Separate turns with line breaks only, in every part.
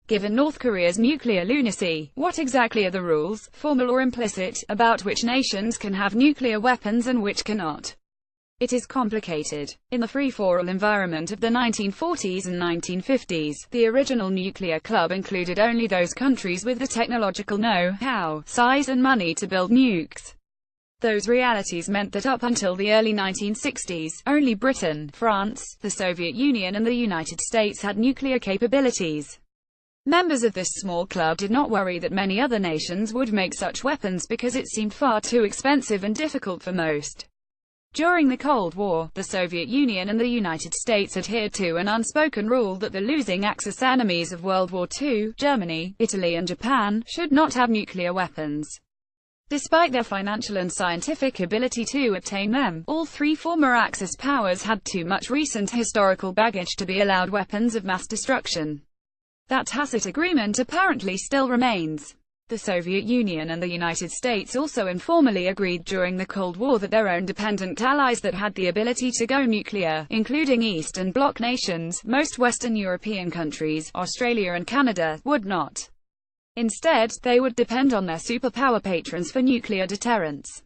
Given North Korea's nuclear lunacy, what exactly are the rules, formal or implicit, about which nations can have nuclear weapons and which cannot? It is complicated. In the free-for-all environment of the 1940s and 1950s, the original nuclear club included only those countries with the technological know-how, size and money to build nukes. Those realities meant that up until the early 1960s, only Britain, France, the Soviet Union and the United States had nuclear capabilities. Members of this small club did not worry that many other nations would make such weapons because it seemed far too expensive and difficult for most. During the Cold War, the Soviet Union and the United States adhered to an unspoken rule that the losing Axis enemies of World War II, Germany, Italy and Japan, should not have nuclear weapons. Despite their financial and scientific ability to obtain them, all three former Axis powers had too much recent historical baggage to be allowed weapons of mass destruction. That tacit agreement apparently still remains. The Soviet Union and the United States also informally agreed during the Cold War that their own dependent allies that had the ability to go nuclear, including Eastern Bloc nations, most Western European countries, Australia and Canada, would not. Instead, they would depend on their superpower patrons for nuclear deterrence.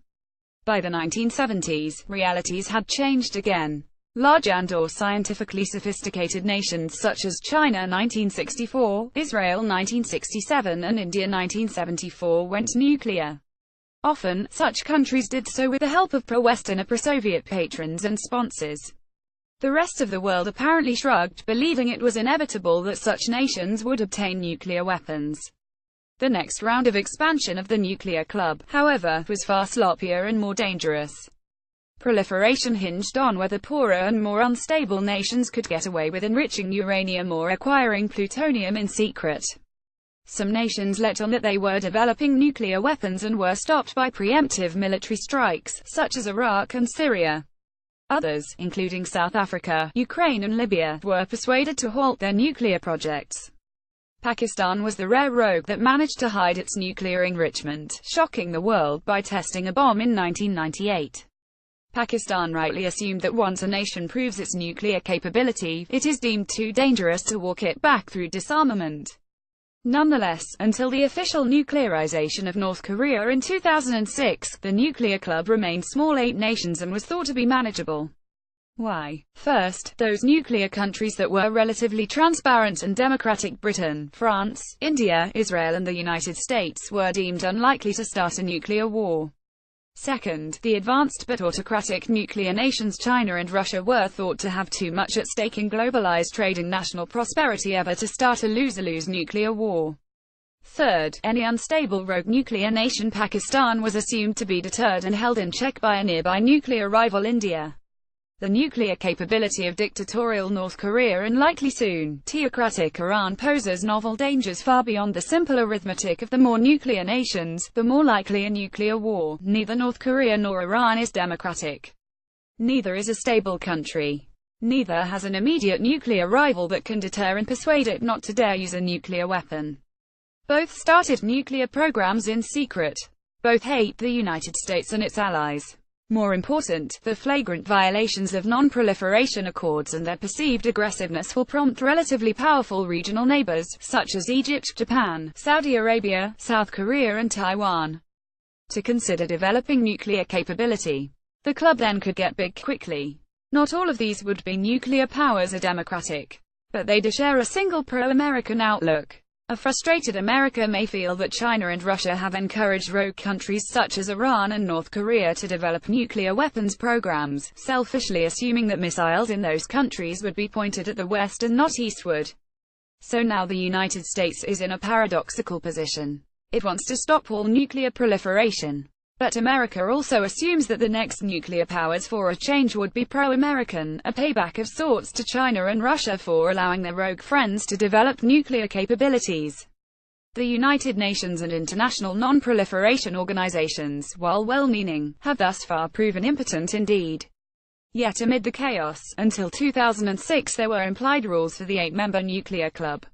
By the 1970s, realities had changed again. Large and/or scientifically sophisticated nations such as China 1964, Israel 1967 and India 1974 went nuclear. Often, such countries did so with the help of pro-Western or pro-Soviet patrons and sponsors. The rest of the world apparently shrugged, believing it was inevitable that such nations would obtain nuclear weapons. The next round of expansion of the nuclear club, however, was far sloppier and more dangerous. Proliferation hinged on whether poorer and more unstable nations could get away with enriching uranium or acquiring plutonium in secret. Some nations let on that they were developing nuclear weapons and were stopped by preemptive military strikes, such as Iraq and Syria. Others, including South Africa, Ukraine and Libya, were persuaded to halt their nuclear projects. Pakistan was the rare rogue that managed to hide its nuclear enrichment, shocking the world by testing a bomb in 1998. Pakistan rightly assumed that once a nation proves its nuclear capability, it is deemed too dangerous to walk it back through disarmament. Nonetheless, until the official nuclearization of North Korea in 2006, the nuclear club remained small 8 nations and was thought to be manageable. Why? First, those nuclear countries that were relatively transparent and democratic, Britain, France, India, Israel and the United States, were deemed unlikely to start a nuclear war. Second, the advanced but autocratic nuclear nations China and Russia were thought to have too much at stake in globalized trade and national prosperity ever to start a lose-lose nuclear war. Third, any unstable rogue nuclear nation Pakistan was assumed to be deterred and held in check by a nearby nuclear rival India. The nuclear capability of dictatorial North Korea and likely soon, theocratic Iran poses novel dangers far beyond the simple arithmetic of the more nuclear nations, the more likely a nuclear war. Neither North Korea nor Iran is democratic. Neither is a stable country. Neither has an immediate nuclear rival that can deter and persuade it not to dare use a nuclear weapon. Both started nuclear programs in secret. Both hate the United States and its allies. More important, the flagrant violations of non-proliferation accords and their perceived aggressiveness will prompt relatively powerful regional neighbors, such as Egypt, Japan, Saudi Arabia, South Korea and Taiwan, to consider developing nuclear capability. The club then could get big quickly. Not all of these would-be nuclear powers are democratic, but they do share a single pro-American outlook. A frustrated America may feel that China and Russia have encouraged rogue countries such as Iran and North Korea to develop nuclear weapons programs, selfishly assuming that missiles in those countries would be pointed at the West and not eastward. So now the United States is in a paradoxical position. It wants to stop all nuclear proliferation. But America also assumes that the next nuclear powers for a change would be pro-American, a payback of sorts to China and Russia for allowing their rogue friends to develop nuclear capabilities. The United Nations and international non-proliferation organizations, while well-meaning, have thus far proven impotent indeed. Yet amid the chaos, until 2006 there were implied rules for the 8-member nuclear club.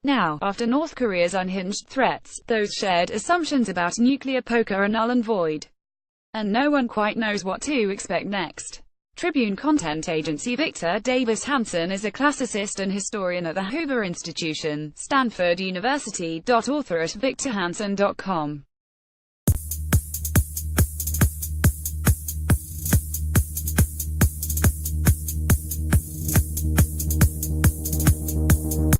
Now, after North Korea's unhinged threats, those shared assumptions about nuclear poker are null and void. And no one quite knows what to expect next. Tribune content agency Victor Davis Hanson is a classicist and historian at the Hoover Institution, Stanford University. Author at victorhanson.com.